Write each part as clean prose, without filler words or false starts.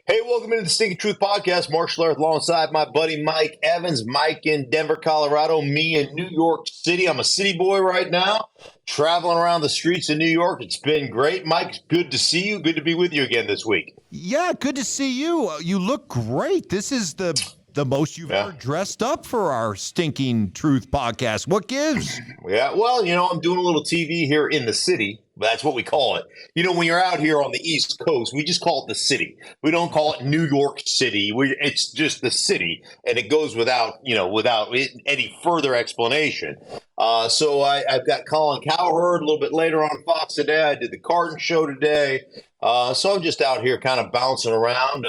Hey, welcome into the Stinkin Truth Podcast. Marshall Earth alongside my buddy Mike Evans. Mike in Denver, Colorado. Me in New York City. I'm a city boy right now, traveling around the streets of New York. It's been great. Mike, good to see you. Good to be with you again this week. Yeah, good to see you. You look great. This is the most you've ever dressed up for our Stinking Truth Podcast. What gives? Yeah, well, I'm doing a little TV here in the city. That's what we call it. When you're out here on the East Coast, we just call it the city. We don't call it New York City. It's just the city, and it goes without any further explanation. So I've got Colin Cowherd a little bit later on Fox today. I did the Carton show today. So I'm just out here kind of bouncing around,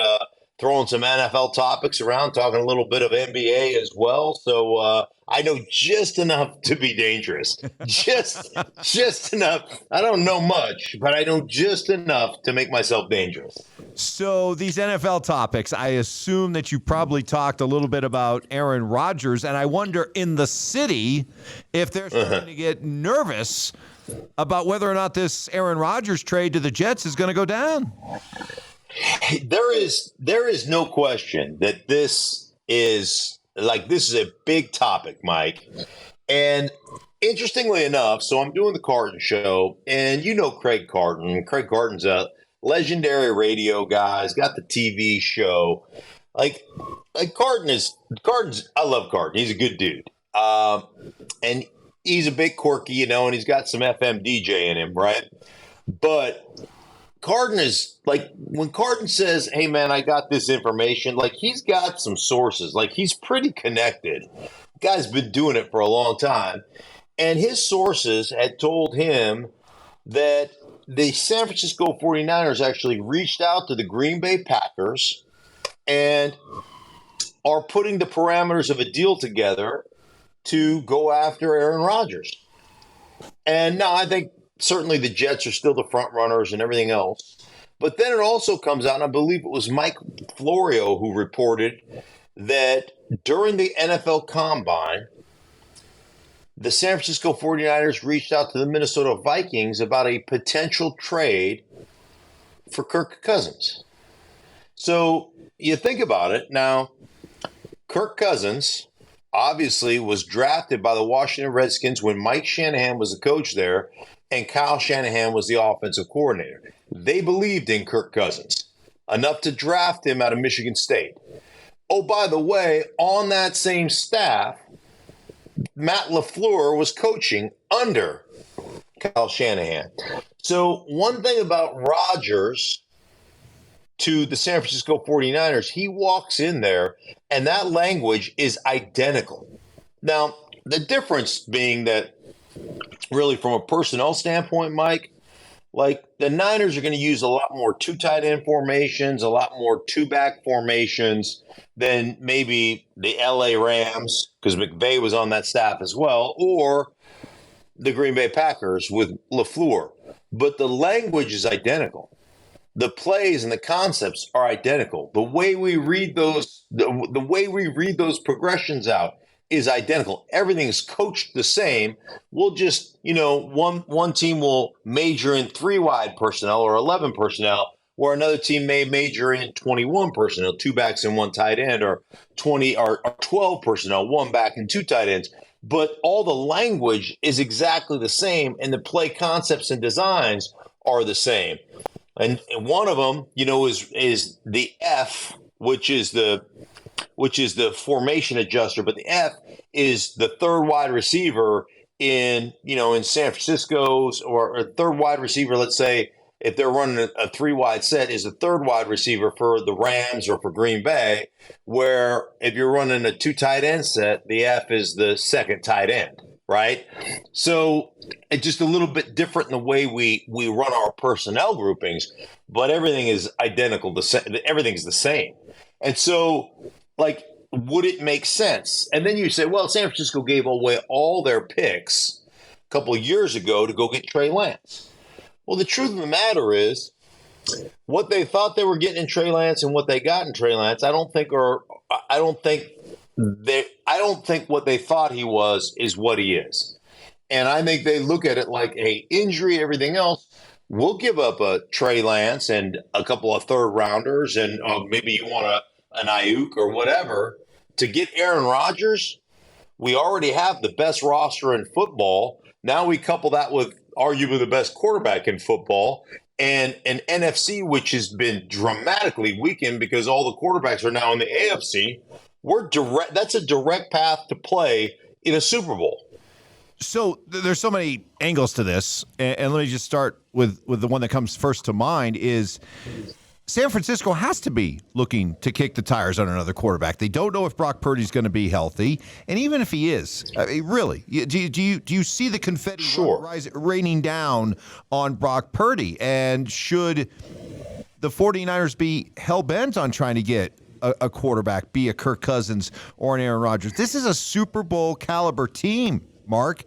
throwing some NFL topics around, talking a little bit of NBA as well. So I know just enough to be dangerous. Just enough. I don't know much, but I know just enough to make myself dangerous. So these NFL topics, I assume that you probably talked a little bit about Aaron Rodgers, and I wonder in the city if they're starting to get nervous about whether or not this Aaron Rodgers trade to the Jets is going to go down. There is no question that this is a big topic, Mike. And interestingly enough, so I'm doing the Carton show, and Craig Carton. Craig Carton's a legendary radio guy. He's got the TV show. Carton's. I love Carton. He's a good dude. And he's a bit quirky, and he's got some FM DJ in him, right? But Carton is when Carton says, "Hey man, I got this information," he's got some sources. He's pretty connected. The guy's been doing it for a long time. And his sources had told him that the San Francisco 49ers actually reached out to the Green Bay Packers and are putting the parameters of a deal together to go after Aaron Rodgers. And now I think certainly the Jets are still the front runners and everything else. But then it also comes out, and I believe it was Mike Florio who reported that during the NFL Combine, the San Francisco 49ers reached out to the Minnesota Vikings about a potential trade for Kirk Cousins. So you think about it. Now, Kirk Cousins obviously was drafted by the Washington Redskins when Mike Shanahan was the coach there, and Kyle Shanahan was the offensive coordinator. They believed in Kirk Cousins enough to draft him out of Michigan State. Oh, by the way, on that same staff, Matt LaFleur was coaching under Kyle Shanahan. So one thing about Rodgers to the San Francisco 49ers, he walks in there and that language is identical. Now, the difference being that really from a personnel standpoint, Mike, the Niners are going to use a lot more two tight end formations, a lot more two back formations than maybe the LA Rams, because McVay was on that staff as well, or the Green Bay Packers with LaFleur. But the language is identical. The plays and the concepts are identical. The way we read those, the way we read those progressions out is identical. Everything is coached the same. We'll just, one team will major in 3 wide personnel or 11 personnel, where another team may major in 21 personnel, 2 backs and 1 tight end, or 20 or 12 personnel, 1 back and 2 tight ends. But all the language is exactly the same, and the play concepts and designs are the same. And one of them, is the F, which is the formation adjuster, but the F is the third wide receiver in San Francisco's, or third wide receiver. Let's say if they're running a 3 wide set, is the third wide receiver for the Rams or for Green Bay, where if you're running a 2 tight end set, the F is the second tight end, right? So it's just a little bit different in the way we run our personnel groupings, but everything is identical. Everything's the same. And so, would it make sense? And then you say, well, San Francisco gave away all their picks a couple of years ago to go get Trey Lance. Well, the truth of the matter is, what they thought they were getting in Trey Lance and what they got in Trey Lance, I don't think what they thought he was is what he is. And I think they look at it like, hey, injury, everything else. we'll give up a Trey Lance and a couple of third rounders, and maybe you want an Ayuk or whatever to get Aaron Rodgers. We already have the best roster in football. Now we couple that with arguably the best quarterback in football and an NFC which has been dramatically weakened because all the quarterbacks are now in the AFC. That's a direct path to play in a Super Bowl. So there's so many angles to this, and let me just start with the one that comes first to mind is San Francisco has to be looking to kick the tires on another quarterback. They don't know if Brock Purdy's going to be healthy, and even if he is, really, do you see the confetti raining down on Brock Purdy? And should the 49ers be hell-bent on trying to get a quarterback, be a Kirk Cousins or an Aaron Rodgers? This is a Super Bowl caliber team, Mark,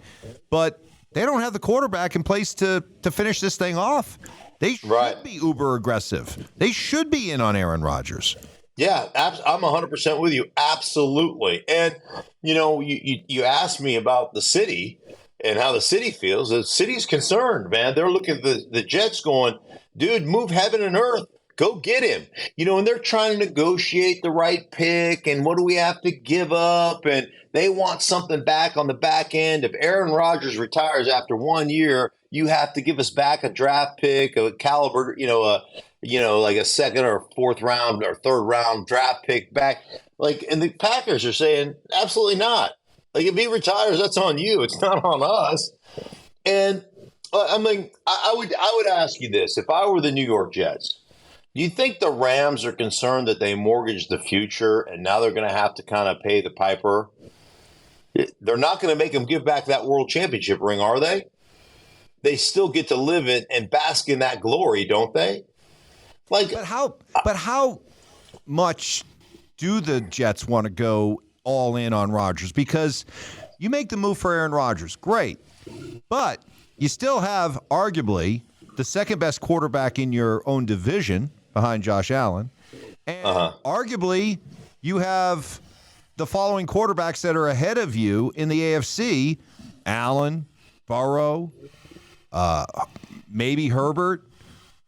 but they don't have the quarterback in place to finish this thing off. They should be uber aggressive. They should be in on Aaron Rodgers. Yeah, I'm 100% with you. Absolutely. And, you asked me about the city and how the city feels. The city's concerned, man. They're looking at the Jets going, dude, move heaven and earth. Go get him. And they're trying to negotiate the right pick and what do we have to give up? And they want something back on the back end. If Aaron Rodgers retires after 1 year, you have to give us back a draft pick, a caliber, like a second or fourth round or third round draft pick back. And the Packers are saying, absolutely not. If he retires, that's on you. It's not on us. And I would ask you this. If I were the New York Jets, do you think the Rams are concerned that they mortgaged the future and now they're going to have to kind of pay the piper? They're not going to make them give back that world championship ring, are they? They still get to live in and bask in that glory, don't they? But how much do the Jets want to go all in on Rodgers? Because you make the move for Aaron Rodgers, great, but you still have arguably the second best quarterback in your own division behind Josh Allen, and arguably you have the following quarterbacks that are ahead of you in the AFC: Allen, Burrow, maybe Herbert,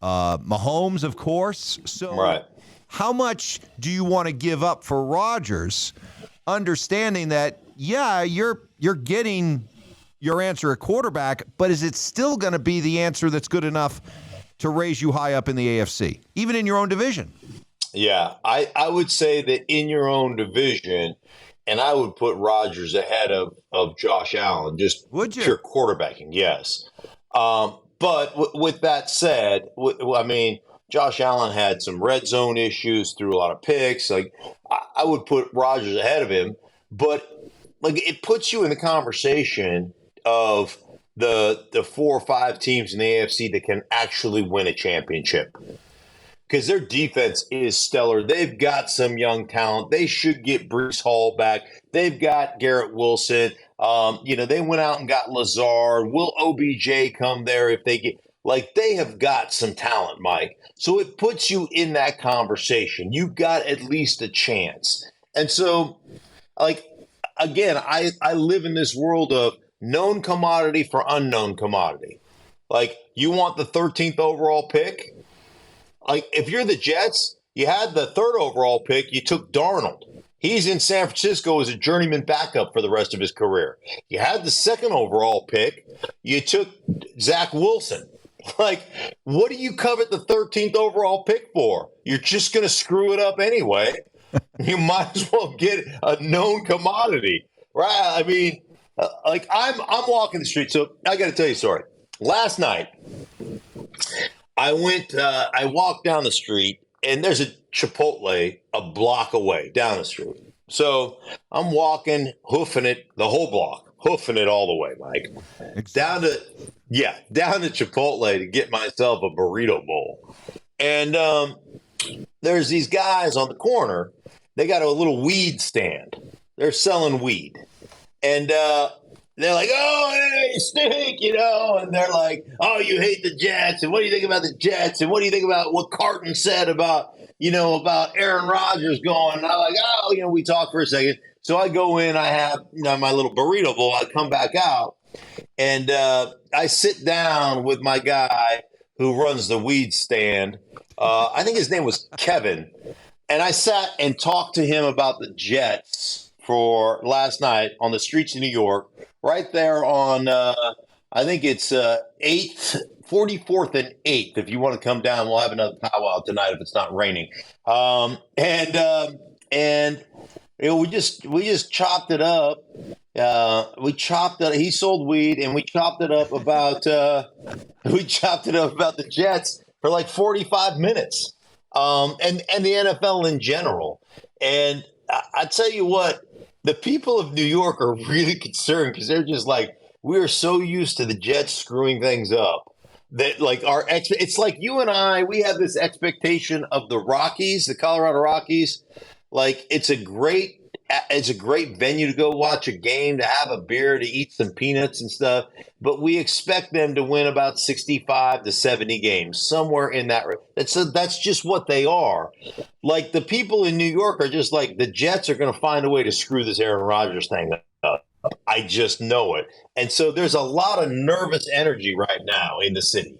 Mahomes, of course. So how much do you want to give up for Rodgers, understanding that, you're getting your answer at quarterback, but is it still going to be the answer that's good enough to raise you high up in the AFC, even in your own division? Yeah, I would say that in your own division, and I would put Rodgers ahead of Josh Allen, just pure quarterbacking, yes. But with that said, Josh Allen had some red zone issues, threw a lot of picks. I would put Rodgers ahead of him, but it puts you in the conversation of the 4 or 5 teams in the AFC that can actually win a championship. Because their defense is stellar. They've got some young talent. They should get Breece Hall back. They've got Garrett Wilson. They went out and got Lazard. Will OBJ come there if they get they have got some talent, Mike. So it puts you in that conversation. You've got at least a chance. And so, again, I live in this world of known commodity for unknown commodity. You want the 13th overall pick? If you're the Jets, you had the 3rd overall pick, you took Darnold. He's in San Francisco as a journeyman backup for the rest of his career. You had the 2nd overall pick, you took Zach Wilson. What do you covet the 13th overall pick for? You're just going to screw it up anyway. You might as well get a known commodity, right? I'm walking the street. So I got to tell you a story. Last night, I walked down the street, and there's a Chipotle a block away down the street. So I'm walking, hoofing it the whole block, hoofing it all the way, Mike. Down to Chipotle to get myself a burrito bowl. And there's these guys on the corner. They got a little weed stand. They're selling weed. And they're like, oh, hey, Stink, and they're like, oh, you hate the Jets, and what do you think about the Jets, and what do you think about what Carton said about Aaron Rodgers going? And I'm like, oh, we talk for a second. So I go in, I have my little burrito bowl, I come back out, and I sit down with my guy who runs the weed stand. I think his name was Kevin. And I sat and talked to him about the Jets for last night on the streets of New York, right there on, I think it's 8th, 44th and 8th. If you want to come down, we'll have another powwow tonight if it's not raining. And you know, we just chopped it up. We chopped it. He sold weed, and we chopped it up about the Jets for like 45 minutes. And the NFL in general. And I tell you what, the people of New York are really concerned because they're just like, we are so used to the Jets screwing things up that like it's like you and I, we have this expectation of the Rockies, the Colorado Rockies. Like it's a great venue to go watch a game, to have a beer, to eat some peanuts and stuff. But we expect them to win about 65 to 70 games, somewhere in that. That's just what they are. Like the people in New York are just like, the Jets are going to find a way to screw this Aaron Rodgers thing up. I just know it. And so there's a lot of nervous energy right now in the city.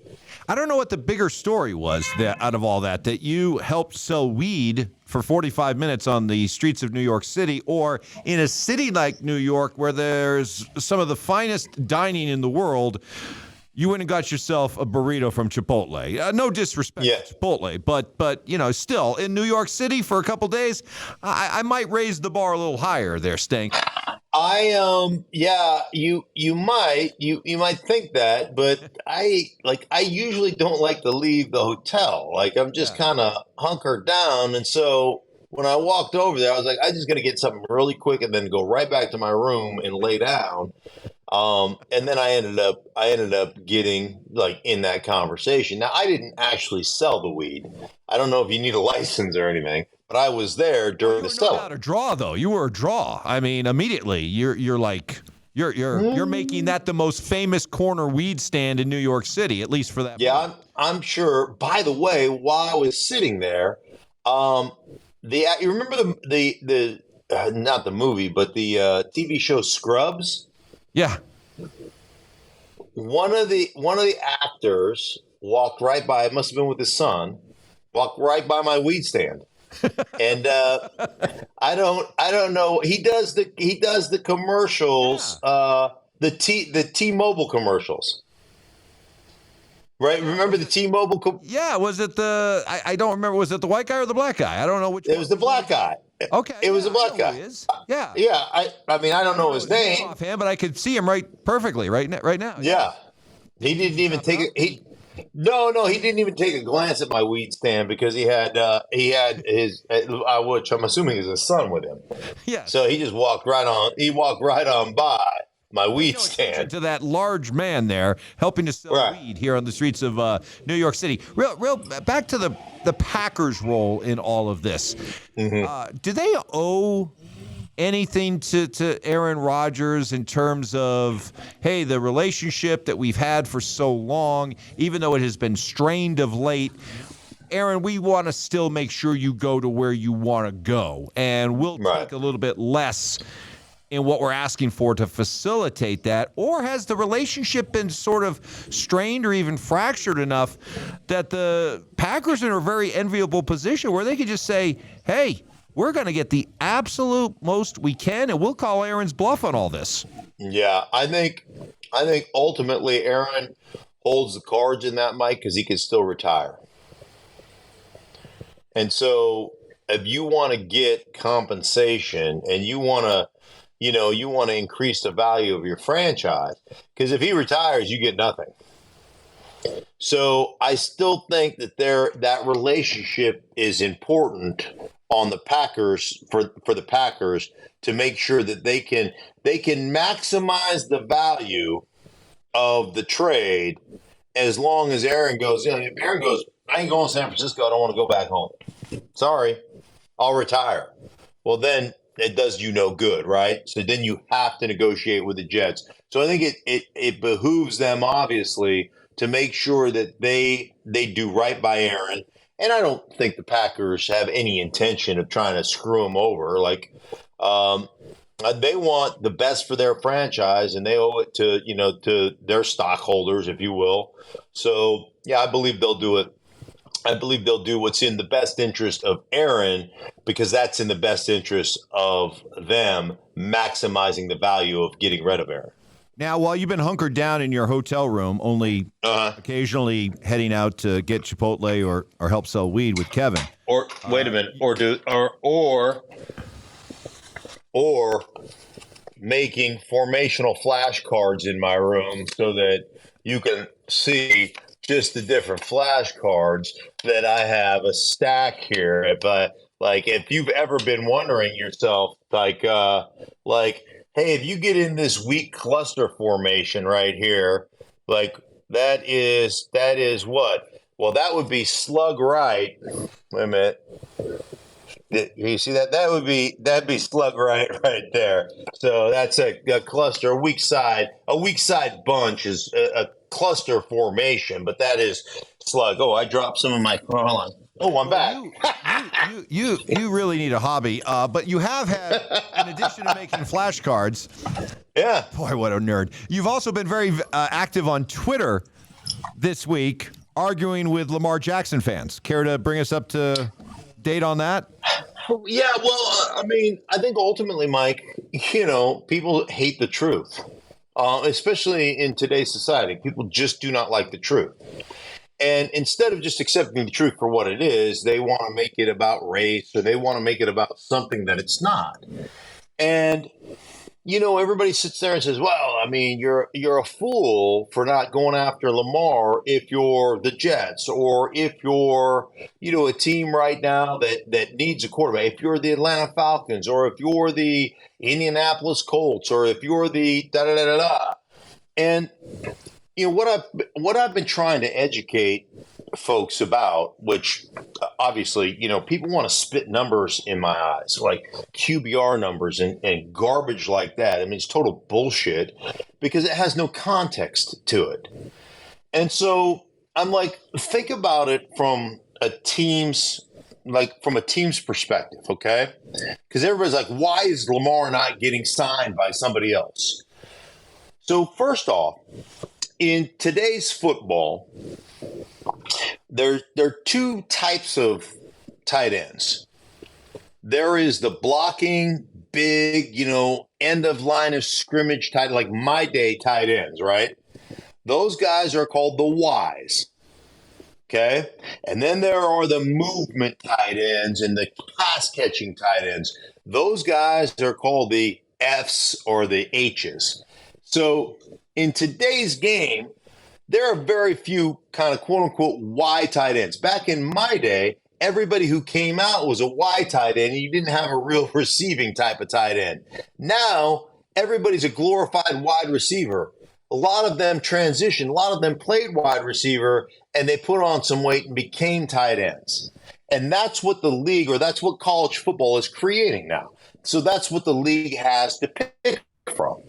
I don't know what the bigger story was out of all that you helped sell weed for 45 minutes on the streets of New York City, or in a city like New York where there's some of the finest dining in the world. You went and got yourself a burrito from Chipotle. No disrespect to Chipotle, but you know, still in New York City for a couple days, I might raise the bar a little higher there, Stink. You might think that, but I usually don't like to leave the hotel. Like I'm just kind of hunkered down, and so when I walked over there, I was like, I'm just gonna get something really quick and then go right back to my room and lay down. And then I ended up getting like in that conversation. Now I didn't actually sell the weed. I don't know if you need a license or anything, but I was there during the selling. You were a draw though. You were a draw. I mean, immediately you're making that the most famous corner weed stand in New York City, at least for that. Yeah, I'm sure. By the way, while I was sitting there, you remember the not the movie, but the TV show Scrubs? Yeah. One of the actors walked right by. It must have been with his son. Walked right by my weed stand, and I don't know. He does the commercials. The T-Mobile commercials. Right? Remember the T-Mobile? Yeah. Was it I don't remember. Was it the white guy or the black guy? I don't know which. It was the black guy. Okay. It was a black guy. He is. Yeah. Yeah. I mean, I don't know his name offhand, but I could see him perfectly right now. Yeah. He didn't even take it. He didn't even take a glance at my weed stand because he had his, which I'm assuming is his son with him. Yeah. So he just walked right on by my weed stand. To that large man there helping to sell weed here on the streets of New York City. Real back to the Packers' role in all of this. Mm-hmm. Do they owe anything to Aaron Rodgers in terms of, hey, the relationship that we've had for so long, even though it has been strained of late, Aaron, we want to still make sure you go to where you want to go, and we'll take a little bit less in what we're asking for to facilitate that? Or has the relationship been sort of strained or even fractured enough that the Packers are in a very enviable position where they could just say, hey, we're going to get the absolute most we can, and we'll call Aaron's bluff on all this? Yeah, I think ultimately Aaron holds the cards in that, Mike, because he can still retire. And so if you want to get compensation and you want to increase the value of your franchise, because if he retires, you get nothing. So I still think that that relationship is important on the Packers for the Packers to make sure that they can maximize the value of the trade as long as Aaron goes, if Aaron goes, I ain't going to San Francisco, I don't want to go back home. Sorry, I'll retire. Well, then it does you no good, right? So then you have to negotiate with the Jets. So I think it behooves them, obviously, to make sure that they do right by Aaron. And I don't think the Packers have any intention of trying to screw him over. Like, they want the best for their franchise, and they owe it to their stockholders, if you will. So Yeah, I believe they'll do it. I believe they'll do what's in the best interest of Aaron, because that's in the best interest of them maximizing the value of getting rid of Aaron. Now, while you've been hunkered down in your hotel room, only occasionally heading out to get Chipotle or help sell weed with Kevin. Or wait a minute, or making formational flashcards in my room so that you can see just the different flashcards that I have a stack here. But like, if you've ever been wondering yourself, like, hey, if you get in this weak cluster formation right here, like that is what? Well, that would be slug right. Wait a minute. You see that? That'd be slug right there. So that's a cluster, a weak side bunch is a cluster formation, but that is slug. Oh, I dropped some of my. Hold on. Oh, I'm back. You really need a hobby, but you have had, in addition to making flashcards. Yeah. Boy, what a nerd! You've also been very active on Twitter this week, arguing with Lamar Jackson fans. Care to bring us up to date on that? Yeah, well, I mean, I think ultimately, Mike, people hate the truth, especially in today's society. People just do not like the truth. And instead of just accepting the truth for what it is, they want to make it about race, or they want to make it about something that it's not. And everybody sits there and says, well, I mean, you're a fool for not going after Lamar if you're the Jets, or if you're, a team right now that needs a quarterback, if you're the Atlanta Falcons, or if you're the Indianapolis Colts, or if you're the da-da-da-da-da. And, what I've been trying to educate folks about, which obviously, people want to spit numbers in my eyes, like QBR numbers and garbage like that. I mean, it's total bullshit because it has no context to it. And so I'm like, think about it from a team's perspective, okay? Because everybody's like, why is Lamar not getting signed by somebody else? So first off, in today's football, there are two types of tight ends. There is the blocking, big, end of line of scrimmage tight, like my day tight ends, right? Those guys are called the Ys. Okay. And then there are the movement tight ends and the pass catching tight ends. Those guys are called the Fs or the Hs. So in today's game, there are very few kind of quote unquote Y tight ends. Back in my day, everybody who came out was a Y tight end, and you didn't have a real receiving type of tight end. Now, everybody's a glorified wide receiver. A lot of them transitioned. A lot of them played wide receiver, and they put on some weight and became tight ends. And that's what the league, or that's what college football is creating now. So that's what the league has to pick from.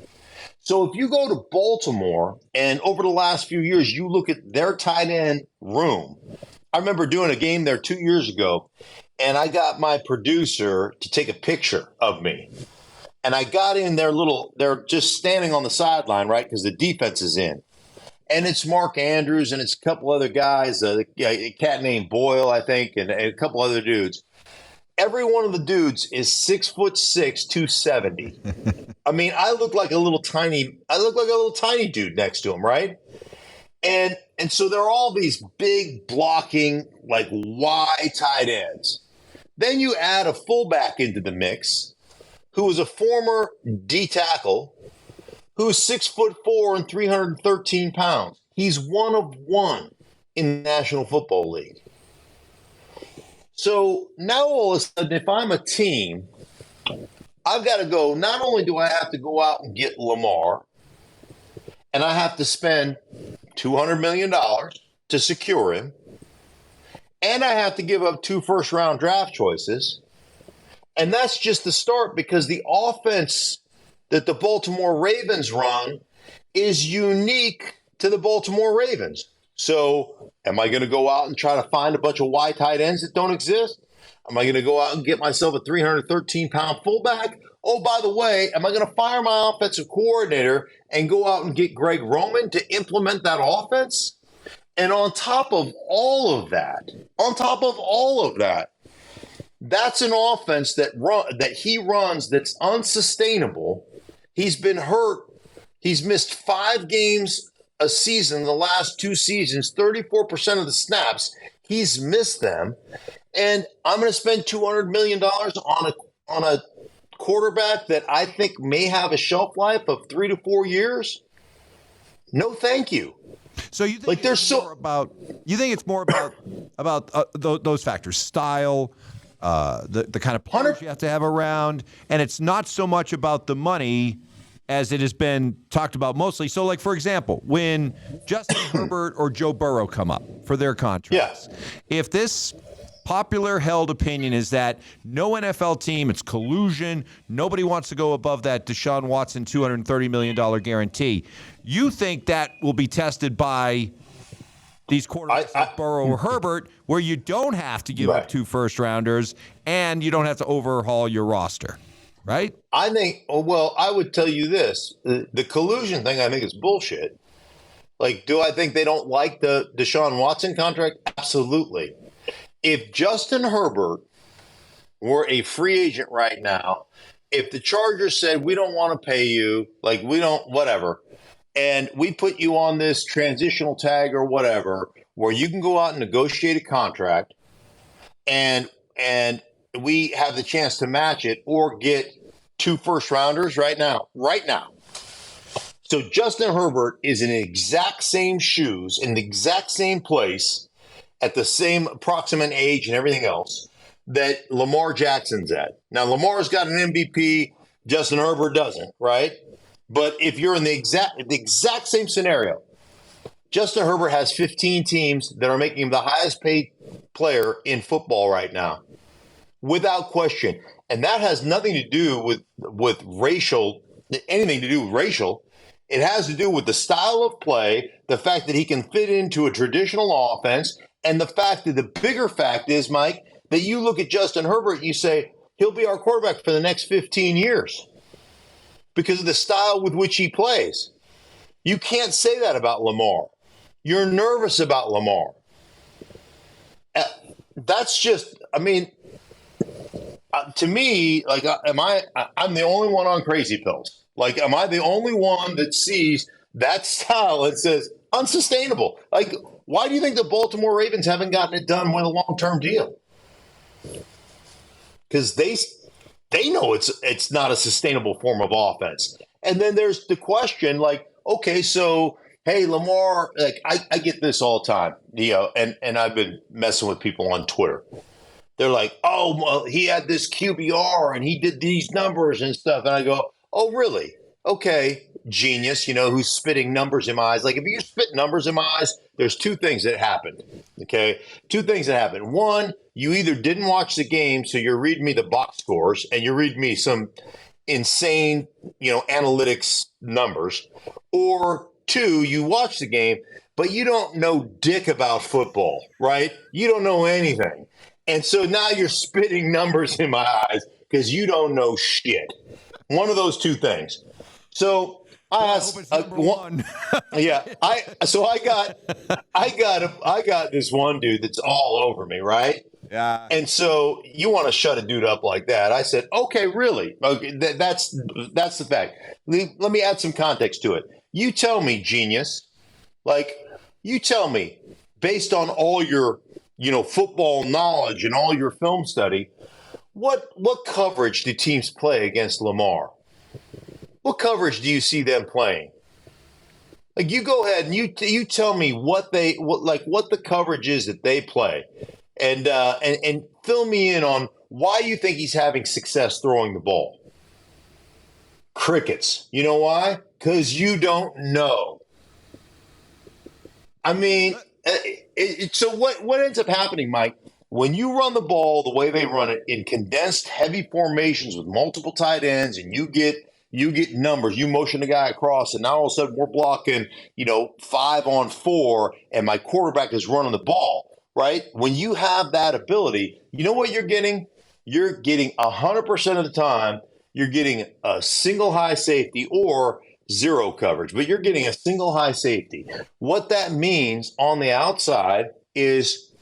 So if you go to Baltimore and over the last few years, you look at their tight end room. I remember doing a game there 2 years ago, and I got my producer to take a picture of me. And I got in they're just standing on the sideline, right, because the defense is in. And it's Mark Andrews, and it's a couple other guys, a cat named Boyle, I think, and a couple other dudes. Every one of the dudes is 6'6", 270. I mean, I look like a little tiny dude next to him, right? And so there are all these big blocking, like Y tight ends. Then you add a fullback into the mix, who is a former D tackle, who is 6'4" and 313 pounds. He's one of one in the National Football League. So now all of a sudden, if I'm a team, I've got to go, not only do I have to go out and get Lamar, and I have to spend $200 million to secure him, and I have to give up 2 first-round draft choices, and that's just the start, because the offense that the Baltimore Ravens run is unique to the Baltimore Ravens. So am I going to go out and try to find a bunch of Y tight ends that don't exist? Am I going to go out and get myself a 313-pound fullback? Oh, by the way, am I going to fire my offensive coordinator and go out and get Greg Roman to implement that offense? And on top of all of that, that's an offense that he runs that's unsustainable. He's been hurt. He's missed 5 games a season the last 2 seasons, 34% of the snaps. He's missed them. And I'm going to spend $200 million on a quarterback that I think may have a shelf life of 3 to 4 years. No, thank you. So you think it's more about those factors, style, the kind of players you have to have around, and it's not so much about the money as it has been talked about mostly. So, like, for example, when Justin Herbert or Joe Burrow come up for their contracts, if this popular held opinion is that no NFL team, it's collusion, nobody wants to go above that Deshaun Watson $230 million guarantee, you think that will be tested by these quarterbacks like Burrow or Herbert, where you don't have to give up 2 first-rounders and you don't have to overhaul your roster, right? I think, I would tell you this. The collusion thing I think is bullshit. Like, do I think they don't like the Deshaun Watson contract? Absolutely. If Justin Herbert were a free agent right now, if the Chargers said, we don't want to pay you, like we don't, whatever, and we put you on this transitional tag or whatever, where you can go out and negotiate a contract and we have the chance to match it or get 2 first-rounders right now. So Justin Herbert is in the exact same shoes, in the exact same place, at the same approximate age and everything else that Lamar Jackson's at. Now, Lamar's got an MVP, Justin Herbert doesn't, right? But if you're in the exact same scenario, Justin Herbert has 15 teams that are making him the highest paid player in football right now, without question. And that has nothing to do with anything to do with racial. It has to do with the style of play, the fact that he can fit into a traditional offense, and the fact that the bigger fact is, Mike, that you look at Justin Herbert and you say, he'll be our quarterback for the next 15 years because of the style with which he plays. You can't say that about Lamar. You're nervous about Lamar. That's just, I mean, to me, like, I'm the only one on crazy pills. Like, am I the only one that sees that style and says, unsustainable? Like, why do you think the Baltimore Ravens haven't gotten it done with a long-term deal? Because they know it's not a sustainable form of offense. And then there's the question, like, okay, so, hey, Lamar, like, I get this all the time, and I've been messing with people on Twitter. They're like, oh, well, he had this QBR and he did these numbers and stuff. And I go, oh, really? Okay, genius, who's spitting numbers in my eyes. Like, if you spit numbers in my eyes, there's 2 things that happened, okay? 2 things that happened. One, you either didn't watch the game, so you're reading me the box scores, and you're reading me some insane, analytics numbers. Or 2, you watch the game, but you don't know dick about football, right? You don't know anything. And so now you're spitting numbers in my eyes because you don't know shit. One of those 2 things. So I asked, one. Yeah, I got this one dude that's all over me, right? Yeah. And so you want to shut a dude up like that? I said, okay, really? Okay, that's the fact. Let me add some context to it. You tell me, genius. Like, you tell me, based on all your football knowledge and all your film study, what coverage do teams play against Lamar? What coverage do you see them playing? Like, you go ahead and you tell me what the coverage is that they play, and fill me in on why you think he's having success throwing the ball. Crickets. You know why? Because you don't know. I mean, so what ends up happening, Mike? When you run the ball the way they run it in condensed, heavy formations with multiple tight ends, and you get numbers, you motion the guy across, and now all of a sudden we're blocking, 5-on-4, and my quarterback is running the ball, right? When you have that ability, you know what you're getting? You're getting 100% of the time, you're getting a single high safety or zero coverage, but you're getting a single high safety. What that means on the outside is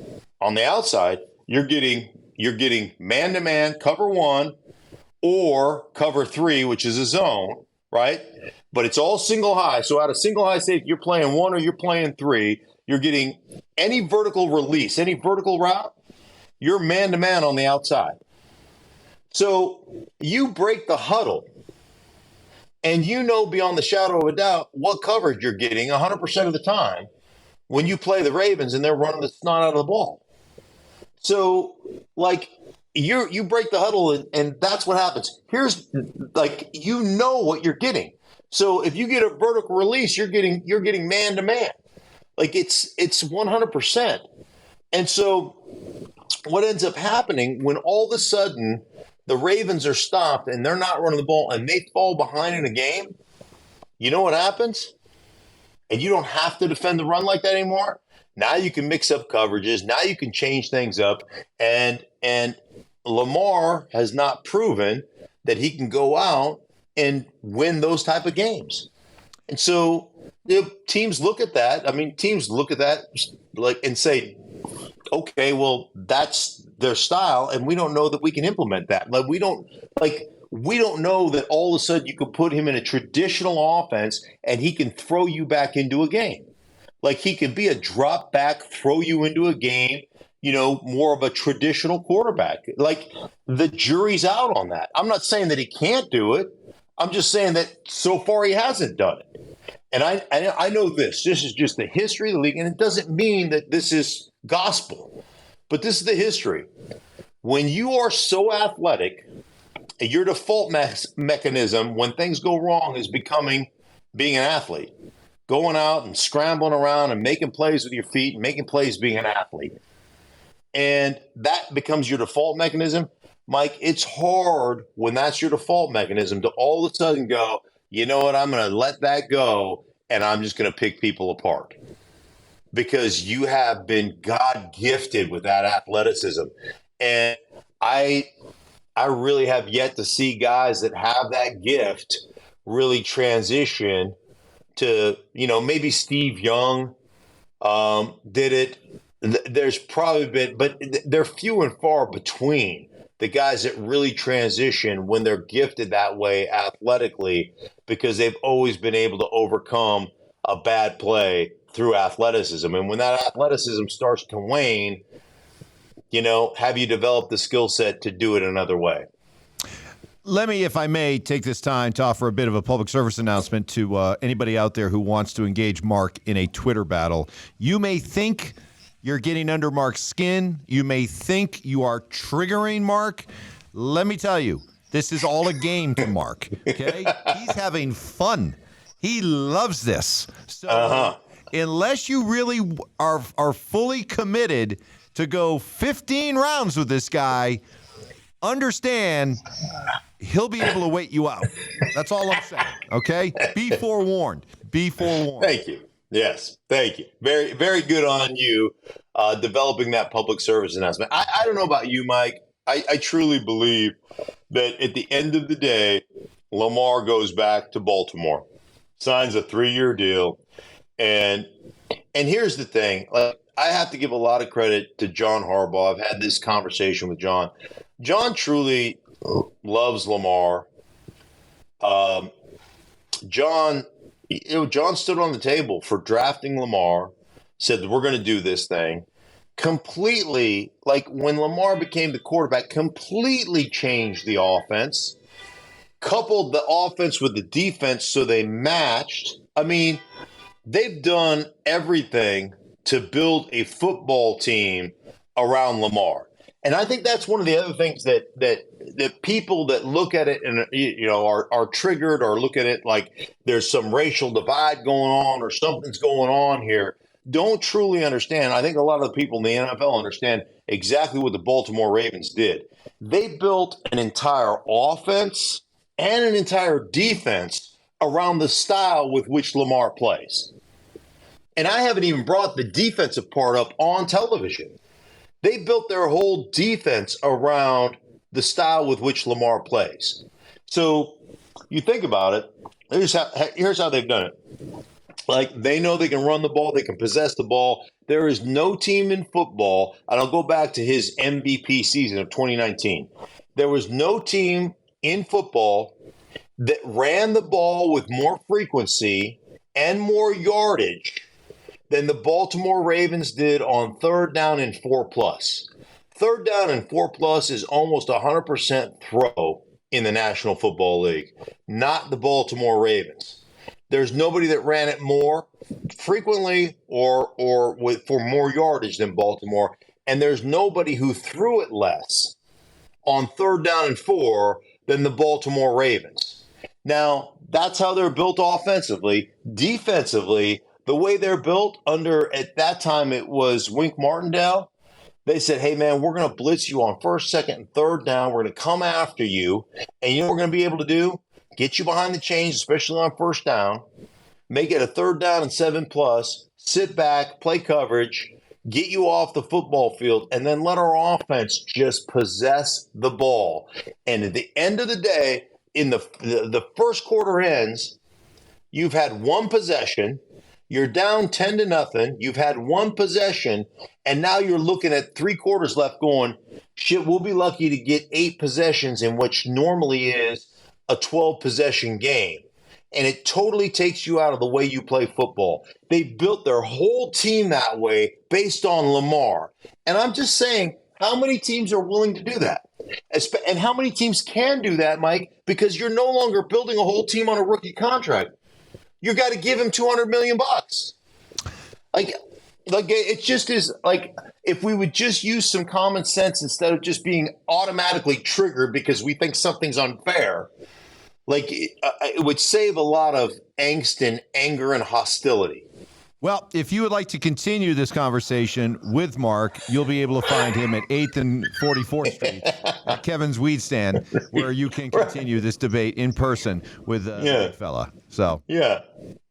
you're getting man-to-man cover one or cover three, which is a zone, right? But it's all single high. So out of single high safety, you're playing one or you're playing three. You're getting any vertical release, any vertical route, you're man-to-man on the outside. So you break the huddle, and you know beyond the shadow of a doubt what coverage you're getting 100% of the time when you play the Ravens and they're running the snot out of the ball. So, like, you break the huddle, and that's what happens. Here's, like, you know what you're getting. So if you get a vertical release, you're getting man-to-man. Like, it's 100%. And so what ends up happening when all of a sudden the Ravens are stopped and they're not running the ball and they fall behind in a game, you know what happens? And you don't have to defend the run like that anymore. Now you can mix up coverages. Now you can change things up. And Lamar has not proven that he can go out and win those type of games. And so teams look at that. I mean, teams look at that like and say, okay, well, that's their style, and we don't know that we can implement that. Like we don't know that all of a sudden you can put him in a traditional offense and he can throw you back into a game. Like he can be a drop back, throw you into a game, you know, more of a traditional quarterback. Like the jury's out on that. I'm not saying that he can't do it. I'm just saying that so far he hasn't done it. And I know this is just the history of the league, and it doesn't mean that this is gospel, but this is the history. When you are so athletic, your default mechanism when things go wrong is being an athlete, going out and scrambling around and making plays with your feet and making plays being an athlete. And that becomes your default mechanism. Mike, it's hard when that's your default mechanism to all of a sudden go, you know what, I'm going to let that go and I'm just going to pick people apart. Because you have been God gifted with that athleticism. And I really have yet to see guys that have that gift really transition to, you know, maybe Steve Young did it. There's probably been, but they're few and far between the guys that really transition when they're gifted that way athletically, because they've always been able to overcome a bad play through athleticism. And when that athleticism starts to wane, you know, have you developed the skill set to do it another way? Let me, if I may, take this time to offer a bit of a public service announcement to anybody out there who wants to engage Mark in a Twitter battle. You may think you're getting under Mark's skin. You may think you are triggering Mark. Let me tell you, this is all a game to Mark, okay? He's having fun. He loves this. So unless you really are fully committed to go 15 rounds with this guy, understand he'll be able to wait you out. That's all I'm saying, okay? Be forewarned. Be forewarned. Thank you. Yes, thank you. Very, very good on you developing that public service announcement. I don't know about you, Mike. I truly believe that at the end of the day, Lamar goes back to Baltimore, signs a 3-year deal. And here's the thing. Like, I have to give a lot of credit to John Harbaugh. I've had this conversation with John. John truly loves Lamar. John stood on the table for drafting Lamar, said we're going to do this thing. Completely, like when Lamar became the quarterback, completely changed the offense, coupled the offense with the defense so they matched. I mean, they've done everything to build a football team around Lamar. And I think that's one of the other things that people that look at it and, you know, are triggered or look at it like there's some racial divide going on or something's going on here, don't truly understand. I think a lot of the people in the NFL understand exactly what the Baltimore Ravens did. They built an entire offense and an entire defense around the style with which Lamar plays. And I haven't even brought the defensive part up on television. They built their whole defense around the style with which Lamar plays. So you think about it, Here's how they've done it. Like, they know they can run the ball, they can possess the ball. There is no team in football, and I'll go back to his MVP season of 2019. There was no team in football that ran the ball with more frequency and more yardage than the Baltimore Ravens did on 3rd down and 4+. 3rd down and 4+ is almost 100% throw in the National Football League, not the Baltimore Ravens. There's nobody that ran it more frequently or for more yardage than Baltimore, and there's nobody who threw it less on 3rd down and 4 than the Baltimore Ravens. Now, that's how they're built offensively. Defensively, the way they're built under, at that time, it was Wink Martindale. They said, hey, man, we're going to blitz you on 1st, 2nd, and 3rd down. We're going to come after you. And you know what we're going to be able to do? Get you behind the chains, especially on 1st down. Make it a 3rd down and 7+. Sit back, play coverage, get you off the football field, and then let our offense just possess the ball. And at the end of the day, in the first quarter ends, you've had one possession. You're down 10-0. You've had one possession, and now you're looking at 3 quarters left going, shit, we'll be lucky to get 8 possessions in which normally is a 12-possession game. And it totally takes you out of the way you play football. They built their whole team that way based on Lamar. And I'm just saying, how many teams are willing to do that? And how many teams can do that, Mike? Because you're no longer building a whole team on a rookie contract. You got to give him $200 million. Like it just is like, if we would just use some common sense instead of just being automatically triggered because we think something's unfair, like it would save a lot of angst and anger and hostility. Well, if you would like to continue this conversation with Mark, you'll be able to find him at 8th and 44th Street at Kevin's Weed Stand, where you can continue this debate in person with the big fella. So yeah.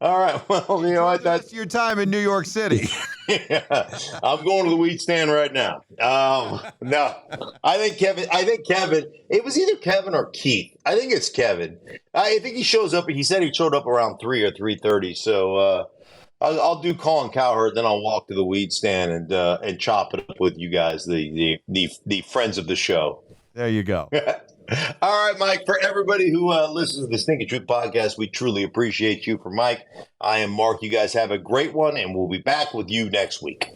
All right. Well, you know what? That's your time in New York City. Yeah. I'm going to the Weed Stand right now. No, I think Kevin, it was either Kevin or Keith. I think it's Kevin. I think he shows up. He said he showed up around 3 or 3:30. So, I'll do Colin Cowherd, then I'll walk to the Weed Stand and chop it up with you guys, the friends of the show. There you go. All right, Mike. For everybody who listens to the Stinkin Truth Podcast, we truly appreciate you. For Mike, I am Mark. You guys have a great one, and we'll be back with you next week.